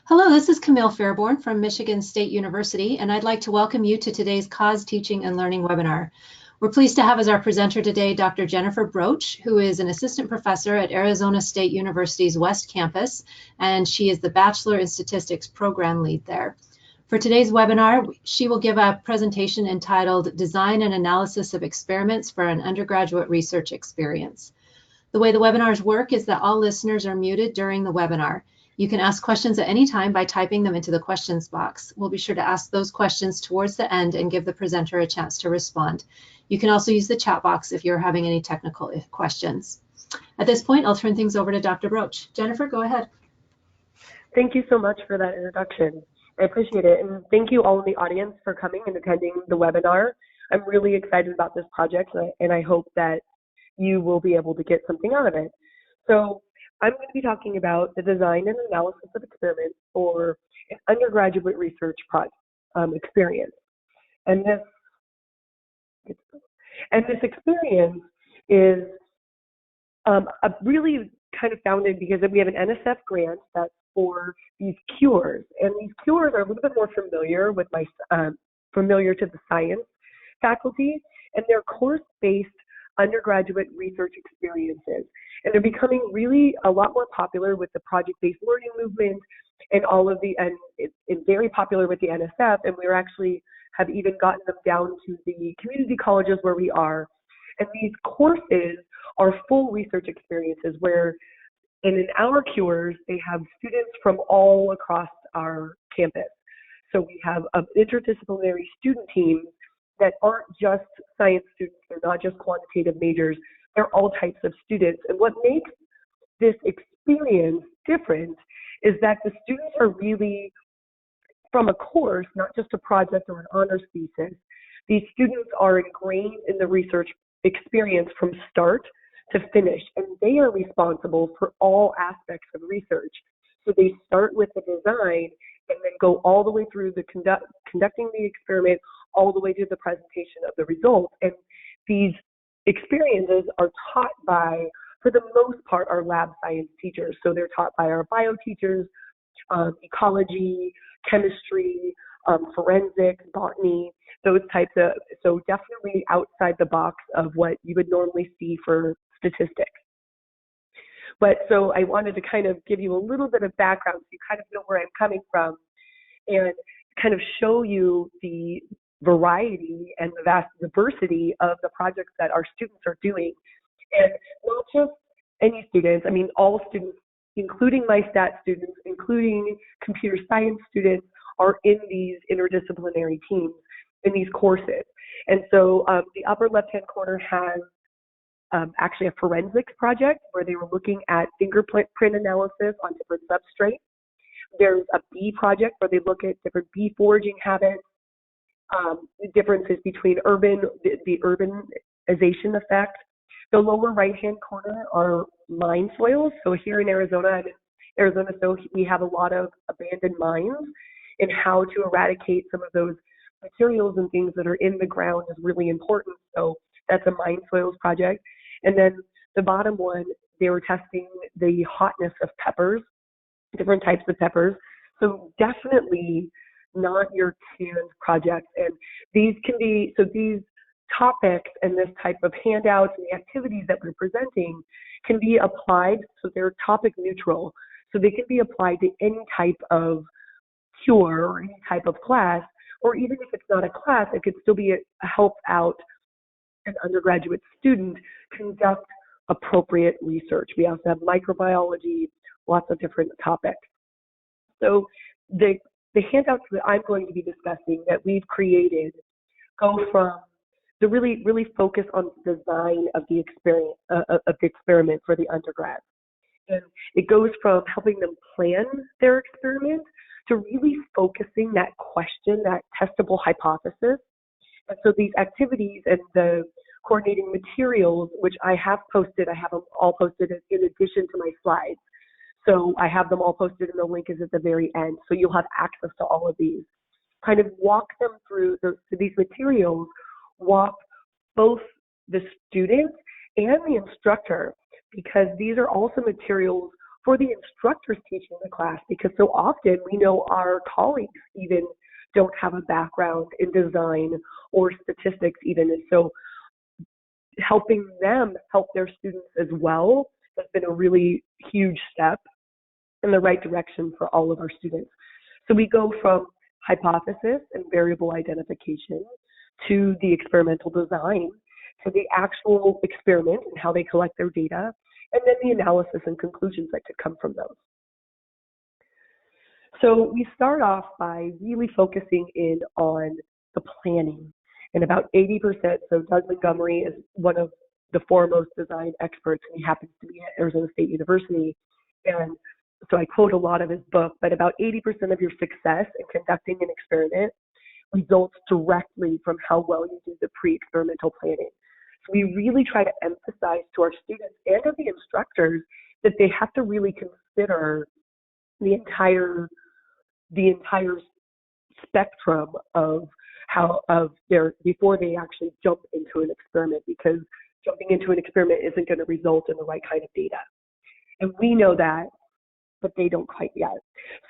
Hello, this is Camille Fairborn from Michigan State University, and I'd like to welcome you to today's Cause Teaching and Learning webinar. We're pleased to have as our presenter today Dr. Jennifer Broatch, who is an assistant professor at Arizona State University's West Campus, and she is the Bachelor in Statistics program lead there. For today's webinar, she will give a presentation entitled Design and Analysis of Experiments for an Undergraduate Research Experience. The way the webinars work is that all listeners are muted during the webinar. You can ask questions at any time by typing them into the questions box. We'll be sure to ask those questions towards the end and give the presenter a chance to respond. You can also use the chat box if you're having any technical questions. At this point, I'll turn things over to Dr. Broatch. Jennifer, go ahead. Thank you so much for that introduction. I appreciate it. And thank you all in the audience for coming and attending the webinar. I'm really excited about this project, and I hope that you will be able to get something out of it. So I'm going to be talking about the design and analysis of experiments for an undergraduate research experience. And this experience is really kind of founded because we have an NSF grant that's for these cures. And these cures are a little bit more familiar with familiar to the science faculty, and they're course-based undergraduate research experiences. And they're becoming really a lot more popular with the project-based learning movement and it's very popular with the NSF, and we're actually have even gotten them down to the community colleges where we are. And these courses are full research experiences where, and in our cures, they have students from all across our campus. So we have interdisciplinary student teams that aren't just science students, they're not just quantitative majors, they're all types of students. And what makes this experience different is that the students are really from a course, not just a project or an honors thesis. These students are ingrained in the research experience from start to finish, and they are responsible for all aspects of research. So they start with the design and then go all the way through the conducting the experiment, all the way to the presentation of the results. And these experiences are taught by, for the most part, our lab science teachers. So they're taught by our bio teachers, ecology, chemistry, forensics, botany, those types of, so definitely outside the box of what you would normally see for statistics. But so I wanted to kind of give you a little bit of background so you kind of know where I'm coming from and kind of show you the variety and the vast diversity of the projects that our students are doing. And not just any students, I mean all students, including my stat students, including computer science students, are in these interdisciplinary teams in these courses. And so the upper left-hand corner has actually a forensics project where they were looking at fingerprint analysis on different substrates. There's a bee project where they look at different bee foraging habits, the differences between the urbanization effect. The lower right-hand corner are mine soils. So here in Arizona, so we have a lot of abandoned mines, and how to eradicate some of those materials and things that are in the ground is really important. So that's a mine soils project. And then the bottom one, they were testing the hotness of peppers, different types of peppers. So definitely not your canned project. And these can be, so these topics and this type of handouts and the activities that we're presenting can be applied, so they're topic neutral. So they can be applied to any type of cure or any type of class, or even if it's not a class, it could still be a help out an undergraduate student conduct appropriate research. We also have microbiology, lots of different topics. So the handouts that I'm going to be discussing that we've created go from the really focus on design of the experiment for the undergrad. And it goes from helping them plan their experiment to really focusing that question, that testable hypothesis. And so these activities and the coordinating materials, which I have posted, I have them all posted in addition to my slides. So I have them all posted, and the link is at the very end. So you'll have access to all of these. Kind of walk them through these materials, walk both the students and the instructor, because these are also materials for the instructors teaching the class, because so often we know our colleagues even don't have a background in design or statistics even. And so helping them help their students as well has been a really huge step in the right direction for all of our students. So we go from hypothesis and variable identification to the experimental design, to the actual experiment and how they collect their data, and then the analysis and conclusions that could come from those. So we start off by really focusing in on the planning. And about 80%, so Doug Montgomery is one of the foremost design experts, and he happens to be at Arizona State University. And so I quote a lot of his book, but about 80% of your success in conducting an experiment results directly from how well you do the pre-experimental planning. So we really try to emphasize to our students and to the instructors that they have to really consider the entire spectrum of their before they actually jump into an experiment, because jumping into an experiment isn't going to result in the right kind of data. And we know that, but they don't quite yet.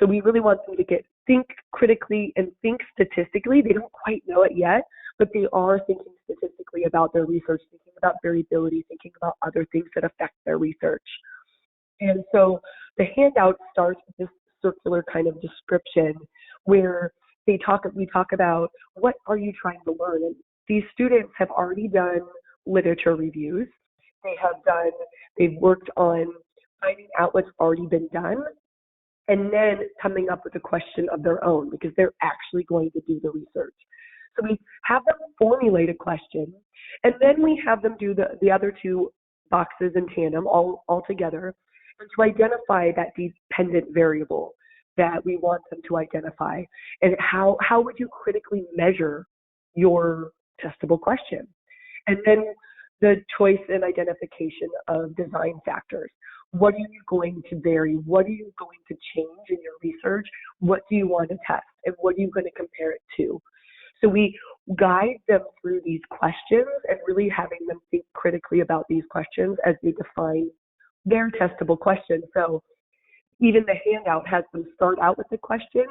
So we really want them to think critically and think statistically. They don't quite know it yet, but they are thinking statistically about their research, thinking about variability, thinking about other things that affect their research. And so the handout starts with this circular kind of description where we talk about what are you trying to learn. And these students have already done literature reviews. They've worked on finding out what's already been done, and then coming up with a question of their own, because they're actually going to do the research. So we have them formulate a question, and then we have them do the other two boxes in tandem all together, and to identify that dependent variable that we want them to identify, and how would you critically measure your testable question. And then the choice and identification of design factors. What are you going to vary? What are you going to change in your research? What do you want to test? And what are you going to compare it to? So we guide them through these questions and really having them think critically about these questions as they define their testable question. So even the handout has them start out with the question,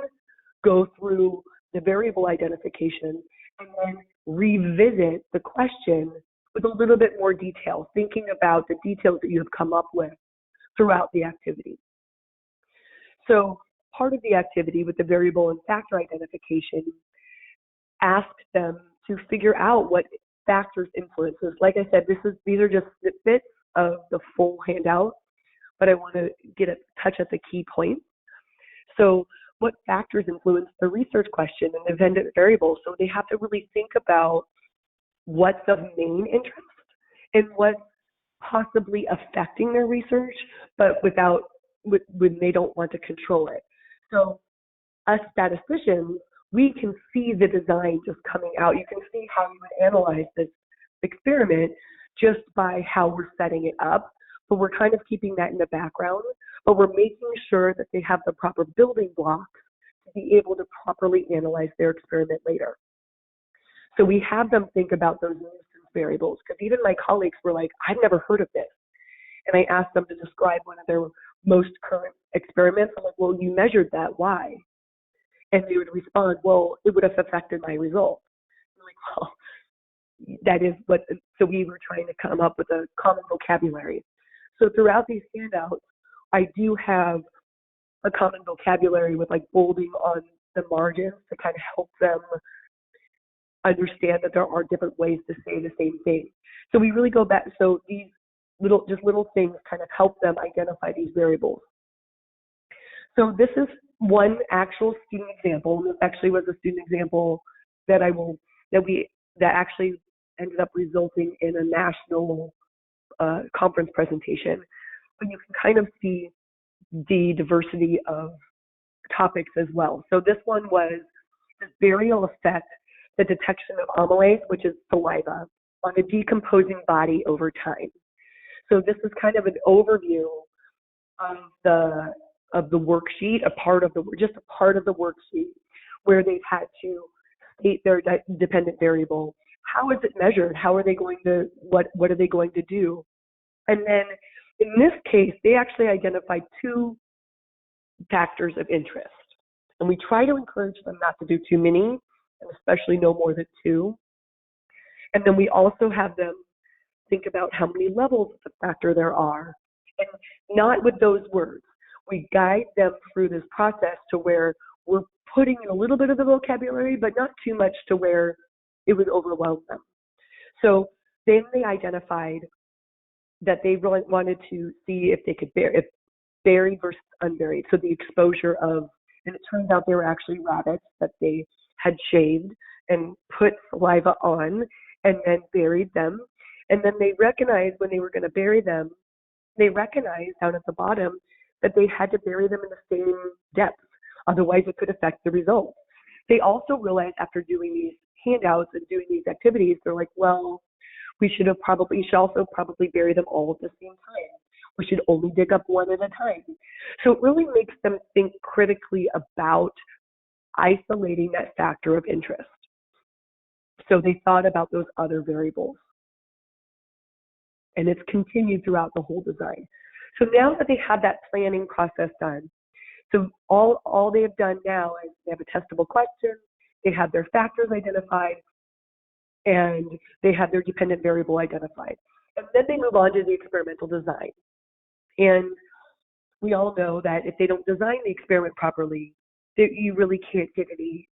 go through the variable identification, and then revisit the question with a little bit more detail, thinking about the details that you have come up with throughout the activity. So part of the activity with the variable and factor identification asks them to figure out what factors influences. Like I said, these are just snippets of the full handout, but I want to touch at the key points. So what factors influence the research question and the dependent variables? So they have to really think about what's of main interest and what's possibly affecting their research, but when they don't want to control it. So us statisticians, we can see the design just coming out. You can see how you would analyze this experiment just by how we're setting it up. But we're kind of keeping that in the background, but we're making sure that they have the proper building blocks to be able to properly analyze their experiment later. So we have them think about those nuisance variables, because even my colleagues were like, I've never heard of this. And I asked them to describe one of their most current experiments. I'm like, well, you measured that, why? And they would respond, well, it would have affected my results. I'm like, well, that is what, so we were trying to come up with a common vocabulary. So throughout these handouts, I do have a common vocabulary with like bolding on the margins to kind of help them understand that there are different ways to say the same thing. So we really go back, so these little things kind of help them identify these variables. So this is one actual student example. This actually was a student example that actually ended up resulting in a national conference presentation. But you can kind of see the diversity of topics as well. So this one was the burial effect, the detection of amylase, which is saliva, on a decomposing body over time. So this is kind of an overview of the worksheet, just a part of the worksheet where they've had to state their dependent variable. How is it measured? How are they going to, what are they going to do? And then In this case, they actually identified 2 factors of interest. And we try to encourage them not to do too many, and especially no more than 2. And then we also have them think about how many levels of the factor there are. And not with those words. We guide them through this process to where we're putting in a little bit of the vocabulary, but not too much to where it would overwhelm them. So then they identified that they really wanted to see if they could if buried versus unburied. So the exposure of, and it turns out they were actually rabbits that they had shaved and put saliva on and then buried them. And then they recognized when they were going to bury them, they recognized down at the bottom that they had to bury them in the same depth. Otherwise, it could affect the results. They also realized after doing these handouts and doing these activities, they're like, well, we should also probably bury them all at the same time. We should only dig up one at a time. So it really makes them think critically about isolating that factor of interest. So they thought about those other variables. And it's continued throughout the whole design. So now that they have that planning process done, so all they have done now is they have a testable question, they have their factors identified, and they have their dependent variable identified. And then they move on to the experimental design. And we all know that if they don't design the experiment properly, you really can't get any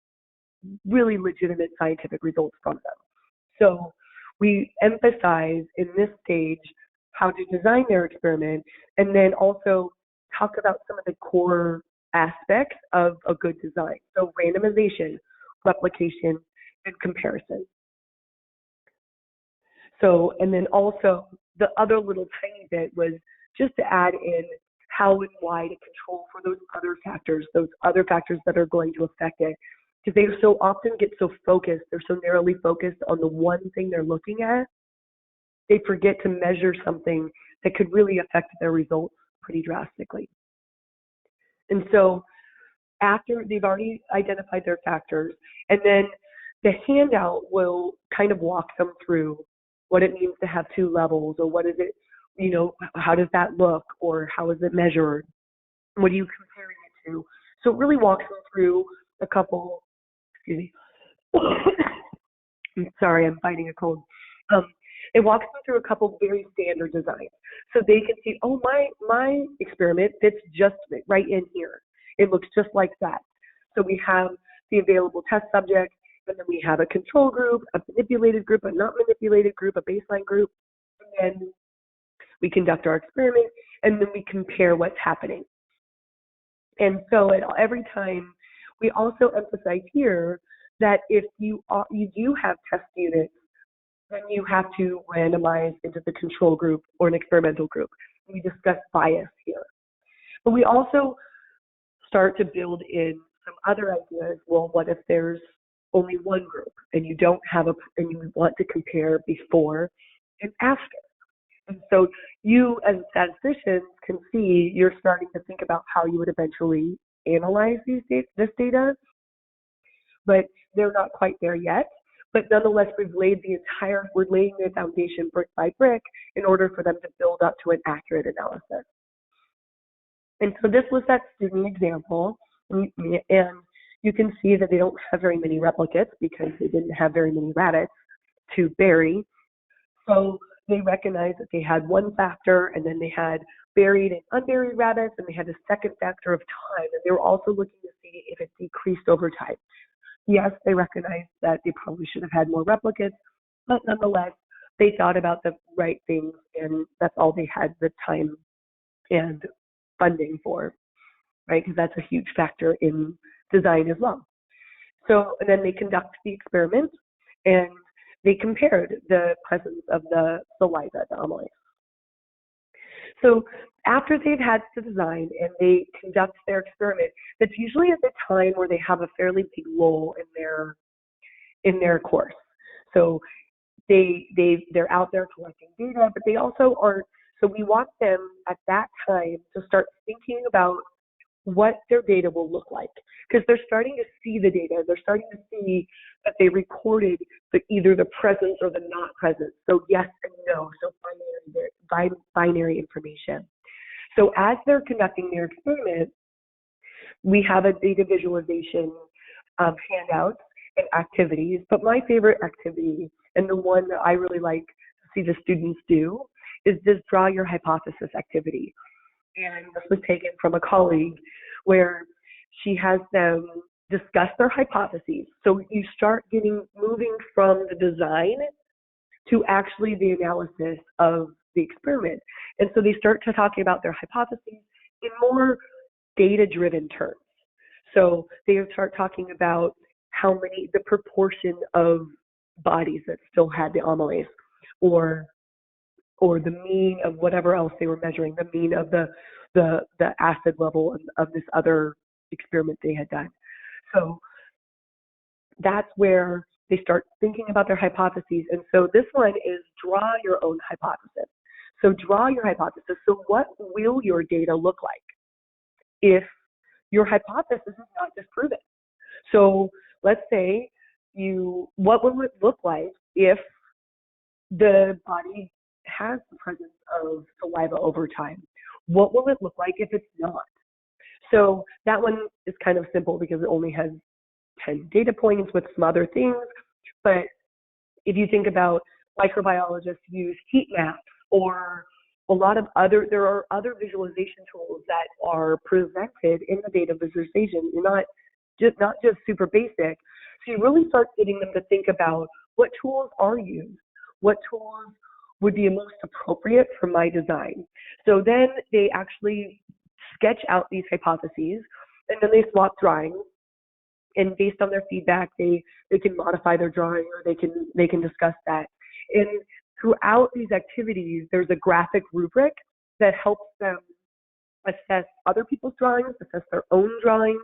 really legitimate scientific results from them. So we emphasize in this stage how to design their experiment, and then also talk about some of the core aspects of a good design. So randomization, replication, and comparison. So, and then also the other little tiny bit was just to add in how and why to control for those other factors that are going to affect it. Because they so often get so focused, they're so narrowly focused on the one thing they're looking at, they forget to measure something that could really affect their results pretty drastically. And so after they've already identified their factors, and then the handout will kind of walk them through what it means to have 2 levels, or what is it, how does that look, or how is it measured? What are you comparing it to? So it really walks them through a couple, excuse me. I'm sorry, I'm fighting a cold. It walks them through a couple very standard designs. So they can see, oh, my experiment fits just right in here. It looks just like that. So we have the available test subject, and then we have a control group, a manipulated group, a not manipulated group, a baseline group, and then we conduct our experiment, and then we compare what's happening. And so every time, we also emphasize here that if you do have test units, then you have to randomize into the control group or an experimental group. We discuss bias here. But we also start to build in some other ideas. Well, what if there's only one group and you want to compare before and after? And so you, as statisticians, can see you're starting to think about how you would eventually analyze this data, but they're not quite there yet. But nonetheless, we're laying the foundation brick by brick in order for them to build up to an accurate analysis. And so this was that student example, and you can see that they don't have very many replicates because they didn't have very many rabbits to bury. So they recognized that they had one factor, and then they had buried and unburied rabbits, and they had a second factor of time, and they were also looking to see if it decreased over time. Yes, they recognized that they probably should have had more replicates, but nonetheless, they thought about the right things, and that's all they had the time and funding for, right? Because that's a huge factor in design as well. So, and then they conduct the experiment, and they compared the presence of the saliva, the amylase. So after they've had the design and they conduct their experiment, that's usually at the time where they have a fairly big lull in their course. So they're out there collecting data, but they also aren't. So we want them at that time to start thinking about what their data will look like, because they're starting to see the data. They're starting to see that they recorded either the presence or the not presence. So yes and no. So binary information. So as they're conducting their experiment, we have a data visualization of handouts and activities. But my favorite activity, and the one that I really like to see the students do, is this draw your hypothesis activity. And this was taken from a colleague where she has them discuss their hypotheses. So you start moving from the design to actually the analysis of the experiment. And so they start to talking about their hypotheses in more data-driven terms. So they start talking about the proportion of bodies that still had the amylase, or the mean of whatever else they were measuring, the mean of the acid level of this other experiment they had done. So that's where they start thinking about their hypotheses. And so this one is draw your own hypothesis. So draw your hypothesis. So what will your data look like if your hypothesis is not disproven? So let's say what will it look like if the body has the presence of saliva over time? What will it look like if it's not? So that one is kind of simple because it only has 10 data points with some other things. But if you think about microbiologists use heat maps, or there are other visualization tools that are presented in the data visualization. You're not just super basic. So you really start getting them to think about what tools are used, what tools would be most appropriate for my design. So then they actually sketch out these hypotheses, and then they swap drawings. And based on their feedback, they can modify their drawing, or they can discuss that. And throughout these activities, there's a graphic rubric that helps them assess other people's drawings, assess their own drawings,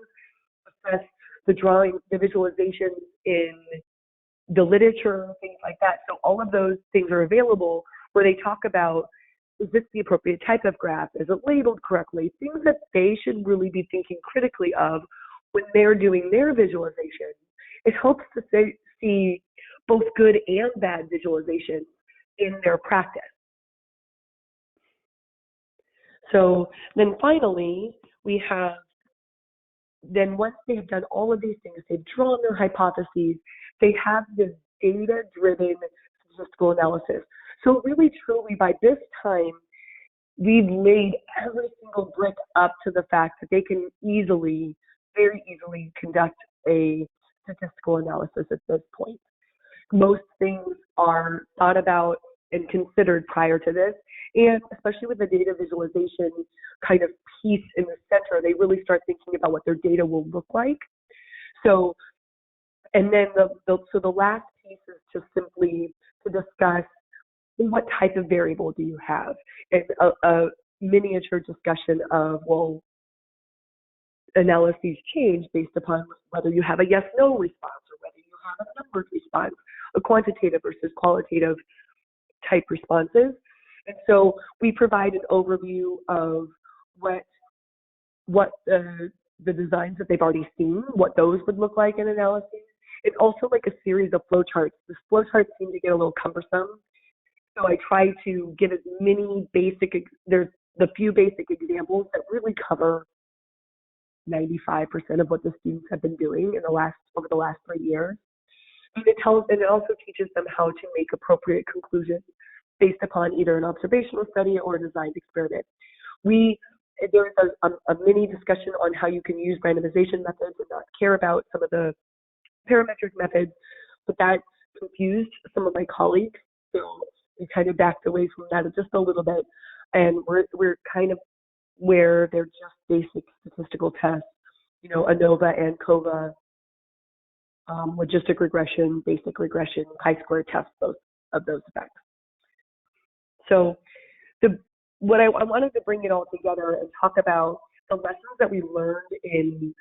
assess the visualization in the literature, things like that. So all of those things are available, where they talk about, is this the appropriate type of graph? Is it labeled correctly? Things that they should really be thinking critically of when they're doing their visualization. It helps to see both good and bad visualization in their practice. So then finally, once they have done all of these things, they've drawn their hypotheses, they have this data-driven statistical analysis. So really, truly, by this time, we've laid every single brick up to the fact that they can very easily conduct a statistical analysis at this point. Most things are thought about and considered prior to this, and especially with the data visualization kind of piece in the center, they really start thinking about what their data will look like. So, and then the last piece is just simply to discuss what type of variable do you have, and a miniature discussion of, well, analyses change based upon whether you have a yes/no response, or whether you have a numbered response, a quantitative versus qualitative type responses. And so we provide an overview of what the designs that they've already seen, what those would look like in analysis. It's also like a series of flowcharts. The flowcharts seem to get a little cumbersome, so I try to give as many there's the few basic examples that really cover 95% of what the students have been doing over the last 3 years. And it also teaches them how to make appropriate conclusions based upon either an observational study or a designed experiment. There's a mini discussion on how you can use randomization methods and not care about some of the parametric methods, but that confused some of my colleagues, so we kind of backed away from that just a little bit, and we're kind of where they're just basic statistical tests, ANOVA and COVA, logistic regression, basic regression, chi-square tests, both of those effects. So what I wanted to bring it all together and talk about the lessons that we learned in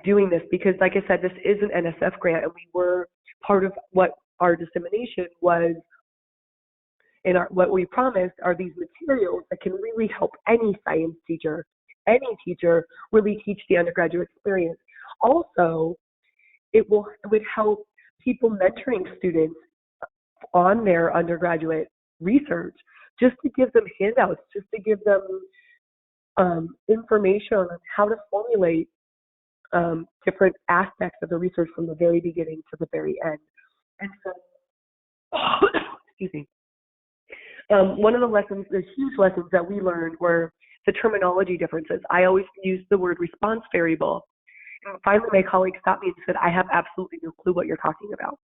doing this, because like I said, this is an NSF grant, and we were part of what our dissemination was, and what we promised are these materials that can really help any science teacher any teacher really teach the undergraduate experience. Also, it would help people mentoring students on their undergraduate research, just to give them handouts, just to give them information on how to formulate different aspects of the research from the very beginning to the very end. And so, excuse me. One of the lessons, the huge lessons that we learned were the terminology differences. I always used the word response variable. And finally, my colleague stopped me and said, I have absolutely no clue what you're talking about.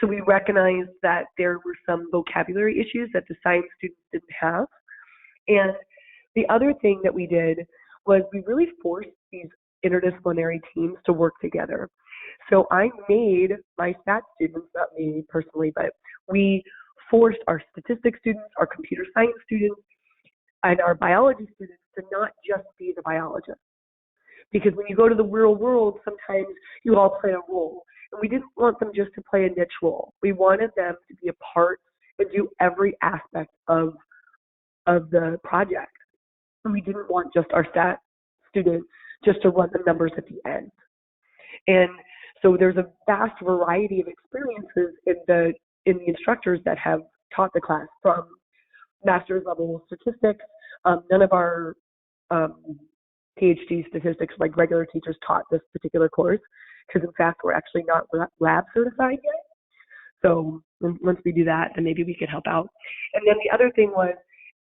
So we recognized that there were some vocabulary issues that the science students didn't have. And the other thing that we did was we really forced these interdisciplinary teams to work together. So I made my stats students, not me personally, but we forced our statistics students, our computer science students, and our biology students to not just be the biologists. Because when you go to the real world, sometimes you all play a role. And we didn't want them just to play a niche role. We wanted them to be a part and do every aspect of the project. And we didn't want just our stat students just to run the numbers at the end. And so there's a vast variety of experiences in the instructors that have taught the class, from master's level statistics. None of our PhD statistics, like regular teachers, taught this particular course, because in fact we're actually not lab certified yet. So once we do that, then maybe we could help out. And then the other thing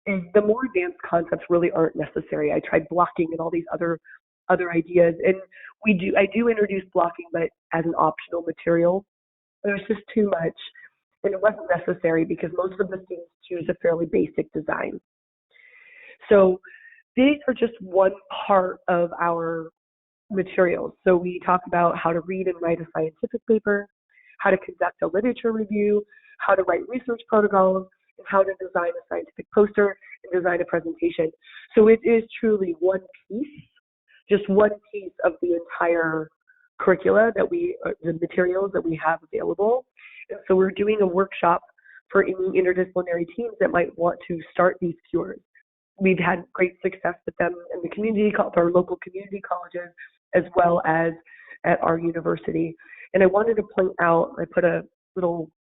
is the more advanced concepts really aren't necessary. I tried blocking and all these other ideas, and I do introduce blocking, but as an optional material. There's just too much, and it wasn't necessary because most of the students choose a fairly basic design. So these are just one part of our materials. So we talk about how to read and write a scientific paper, how to conduct a literature review, how to write research protocols, and how to design a scientific poster and design a presentation. So it is truly one piece, just one piece of the entire curricula the materials that we have available. And so we're doing a workshop for any interdisciplinary teams that might want to start these cures. We've had great success with them in the community, our local community colleges, as well as at our university. And I wanted to point out, I put a little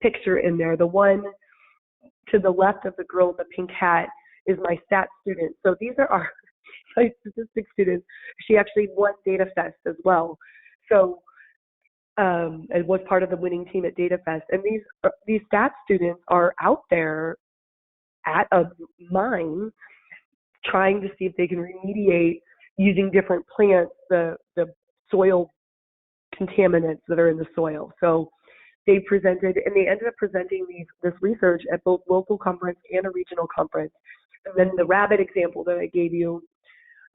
picture in there. The one to the left of the girl in the pink hat is my stats student. So these are our statistics students. She actually won Data Fest as well. So and was part of the winning team at Data Fest. And these stats students are out there at a mine trying to see if they can remediate using different plants the soil contaminants that are in the soil. So they presented, and they ended up presenting this research at both local conference and a regional conference. And then the rabbit example that I gave you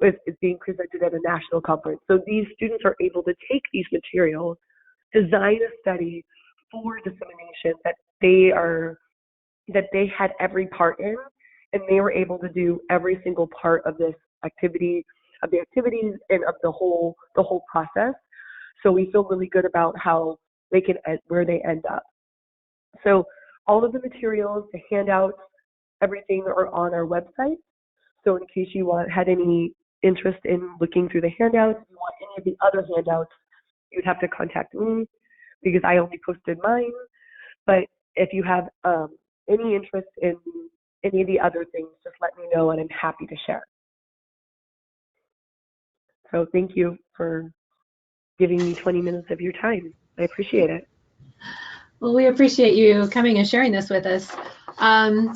is being presented at a national conference. So these students are able to take these materials, design a study for dissemination that they had every part in, and they were able to do every single part of this activity, of the activities, and of the whole process. So we feel really good about how they can where they end up. So all of the materials, the handouts, everything are on our website. So in case you had any interest in looking through the handouts, if you want any of the other handouts, you'd have to contact me because I only posted mine. But if you have any interest in any of the other things, just let me know and I'm happy to share. So thank you for giving me 20 minutes of your time. I appreciate it. Well, we appreciate you coming and sharing this with us.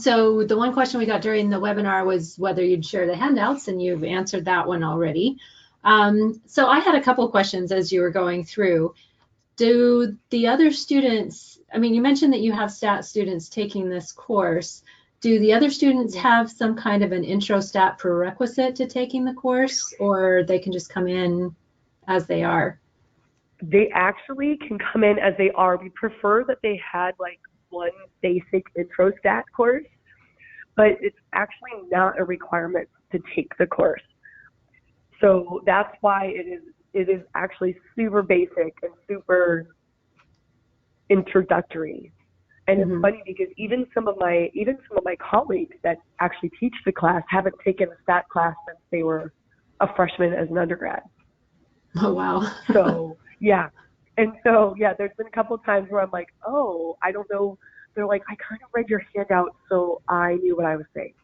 So the one question we got during the webinar was whether you'd share the handouts, and you've answered that one already. So I had a couple of questions as you were going through. Do the other students, I mean, you mentioned that you have stat students taking this course. Do the other students have some kind of an intro stat prerequisite to taking the course, or they can just come in as they are? They actually can come in as they are. We prefer that they had like one basic intro stat course, but it's actually not a requirement to take the course. So that's why it is actually super basic and super introductory. And it's Mhm. funny because even some of my colleagues that actually teach the class haven't taken a stat class since they were a freshman as an undergrad. Oh, wow. So yeah. And so yeah, there's been a couple of times where I'm like, oh, I don't know. They're like, I kind of read your handout, so I knew what I was saying.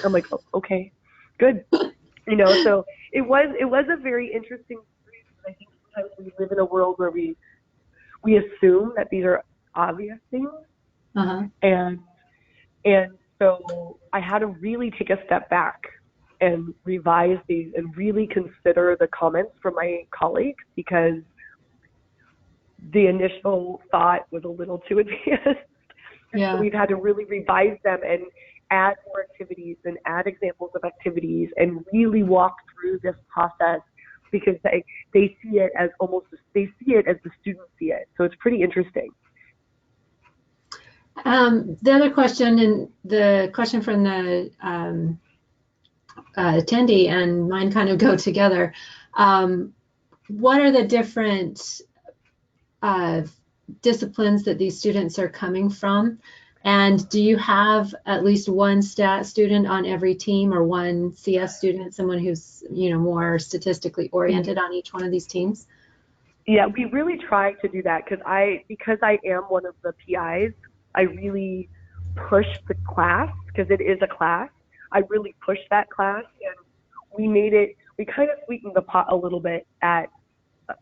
I'm like, oh, okay, good. So it was a very interesting experience. I think sometimes we live in a world where we assume that these are obvious things, Uh-huh. and so I had to really take a step back and revise these and really consider the comments from my colleagues, because the initial thought was a little too advanced. And so Yeah. we've had to really revise them and add more activities and add examples of activities and really walk through this process, because they see it as they see it as the students see it. So it's pretty interesting. The other question, and the question from the attendee and mine kind of go together. What are the different disciplines that these students are coming from? And do you have at least one stat student on every team, or one CS student, someone who's more statistically oriented on each one of these teams? Yeah, we really try to do that because I am one of the PIs. I really push the class, because it is a class. I really push that class, and we kind of sweetened the pot a little bit at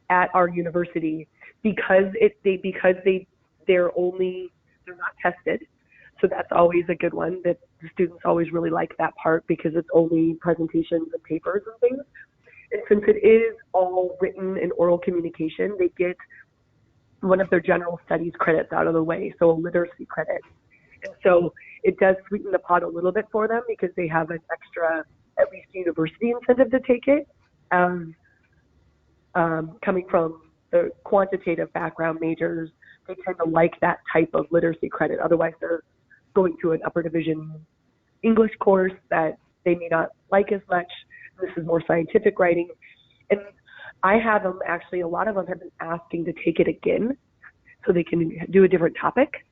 our university, because they're not tested. So that's always a good one, that the students always really like that part, because it's only presentations and papers and things. And since it is all written and oral communication, they get one of their general studies credits out of the way, so a literacy credit. And so it does sweeten the pot a little bit for them, because they have an extra, at least university incentive to take it. Coming from the quantitative background majors, they tend to like that type of literacy credit. Otherwise, they're going to an upper division English course that they may not like as much. This is more scientific writing. And I have them, actually, a lot of them have been asking to take it again so they can do a different topic.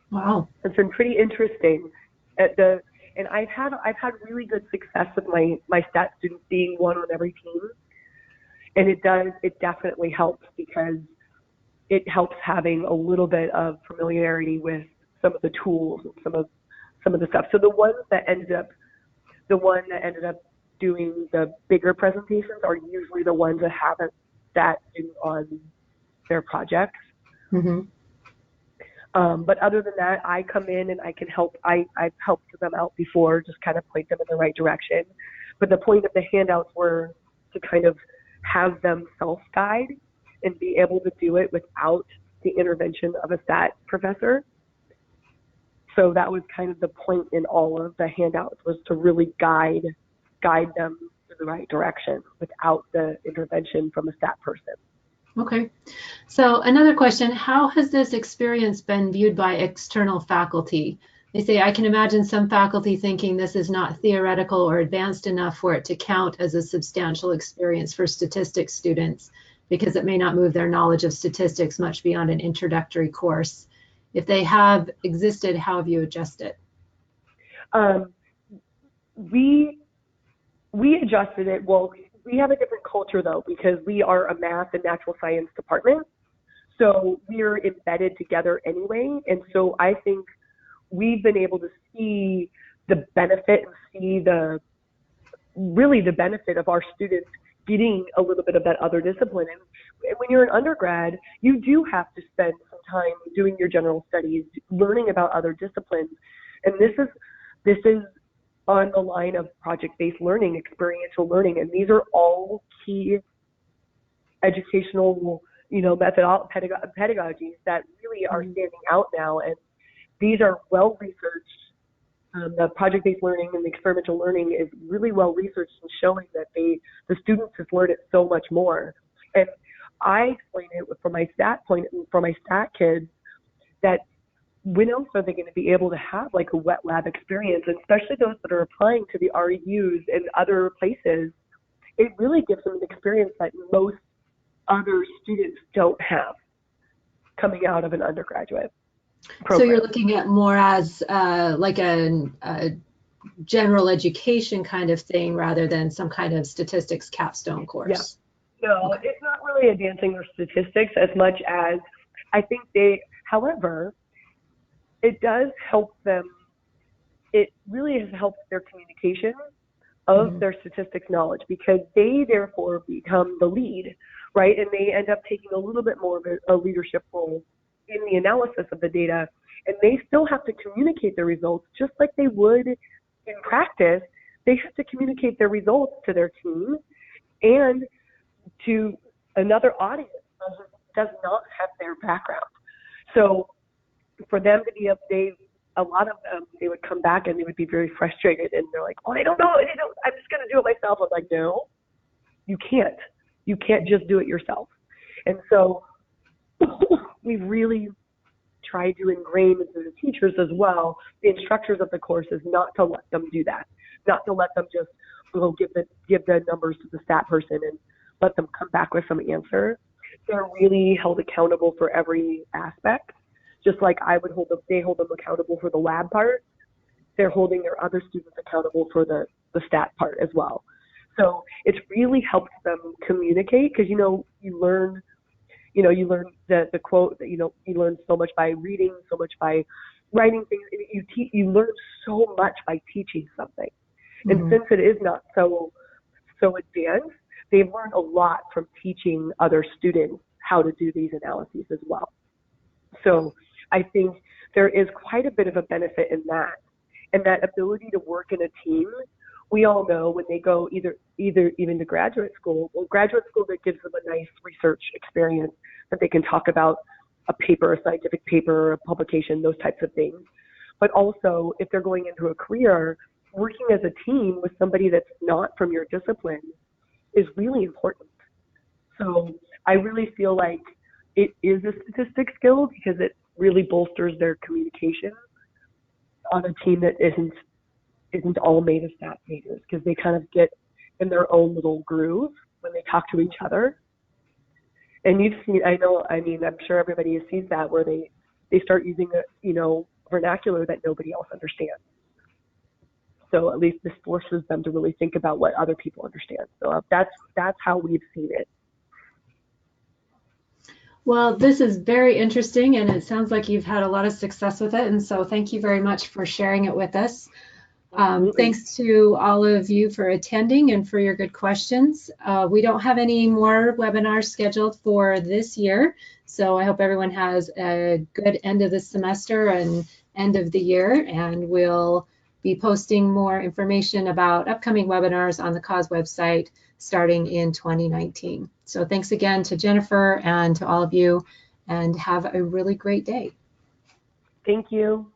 Wow. It's been pretty interesting. And I've had really good success with my stat students being one on every team. And it definitely helps, because it helps having a little bit of familiarity with some of the tools and some of the stuff. So the one that ended up doing the bigger presentations are usually the ones that haven't sat in on their projects. Mm-hmm. But other than that, I come in and I can help. I've helped them out before, just kind of point them in the right direction. But the point of the handouts were to kind of have them self-guide and be able to do it without the intervention of a stat professor. So that was kind of the point in all of the handouts, was to really guide them in the right direction without the intervention from a stat person. Okay. So another question, how has this experience been viewed by external faculty? They say, I can imagine some faculty thinking this is not theoretical or advanced enough for it to count as a substantial experience for statistics students, because it may not move their knowledge of statistics much beyond an introductory course. If they have existed, how have you adjusted? We adjusted it. Well, we have a different culture, though, because we are a math and natural science department. So we're embedded together anyway. And so I think we've been able to see the benefit and see the benefit of our students getting a little bit of that other discipline. And when you're an undergrad, you do have to spend some time doing your general studies, learning about other disciplines. And this is on the line of project-based learning, experiential learning, and these are all key educational, pedagogies that really are standing out now. And these are well researched. The project-based learning and the experimental learning is really well researched and showing that the students have learned it so much more. And I explain it from my stat kids, that when else are they going to be able to have like a wet lab experience, and especially those that are applying to the REUs and other places, it really gives them an experience that most other students don't have coming out of an undergraduate. So you're program. looking at more as like a general education kind of thing rather than some kind of statistics capstone Yeah. course. No, Okay. it's not really advancing their statistics as much as I think however, it does help them. It really has helped their communication of Mhm. their statistics knowledge because they therefore become the lead, right? And they end up taking a little bit more of a leadership role in the analysis of the data. And they still have to communicate their results just like they would in practice. They have to communicate their results to their team and to another audience that does not have their background. So for them to be up, a lot of them, they would come back and they would be very frustrated and they're like, oh, I don't know, I'm just going to do it myself. I'm like, no, you can't. You can't just do it yourself. And so we really tried to ingrain into the teachers as well, the instructors of the courses, not to let them do that, not to let them just give the numbers to the stat person and let them come back with some answer. They're really held accountable for every aspect. Just like they hold them accountable for the lab part, they're holding their other students accountable for the stat part as well. So it's really helped them communicate because, you learn the quote that, you learn so much by reading, so much by writing things. You learn so much by teaching something. And Mhm. since it is not so advanced, they've learned a lot from teaching other students how to do these analyses as well. So I think there is quite a bit of a benefit in that. And that ability to work in a team, we all know when they go either even to graduate school, that gives them a nice research experience that they can talk about a paper, a scientific paper, a publication, those types of things. But also if they're going into a career, working as a team with somebody that's not from your discipline is really important. So I really feel like it is a statistic skill because it really bolsters their communication on a team that isn't all made of stat majors because they kind of get in their own little groove when they talk to each other. And you've seen, I'm sure everybody sees that where they start using vernacular that nobody else understands. So at least this forces them to really think about what other people understand. So that's how we've seen it. Well, this is very interesting, and it sounds like you've had a lot of success with it. And so thank you very much for sharing it with us. Absolutely. Thanks to all of you for attending and for your good questions. We don't have any more webinars scheduled for this year, so I hope everyone has a good end of the semester and end of the year, and we'll be posting more information about upcoming webinars on the CAUSE website starting in 2019. So thanks again to Jennifer and to all of you, and have a really great day. Thank you.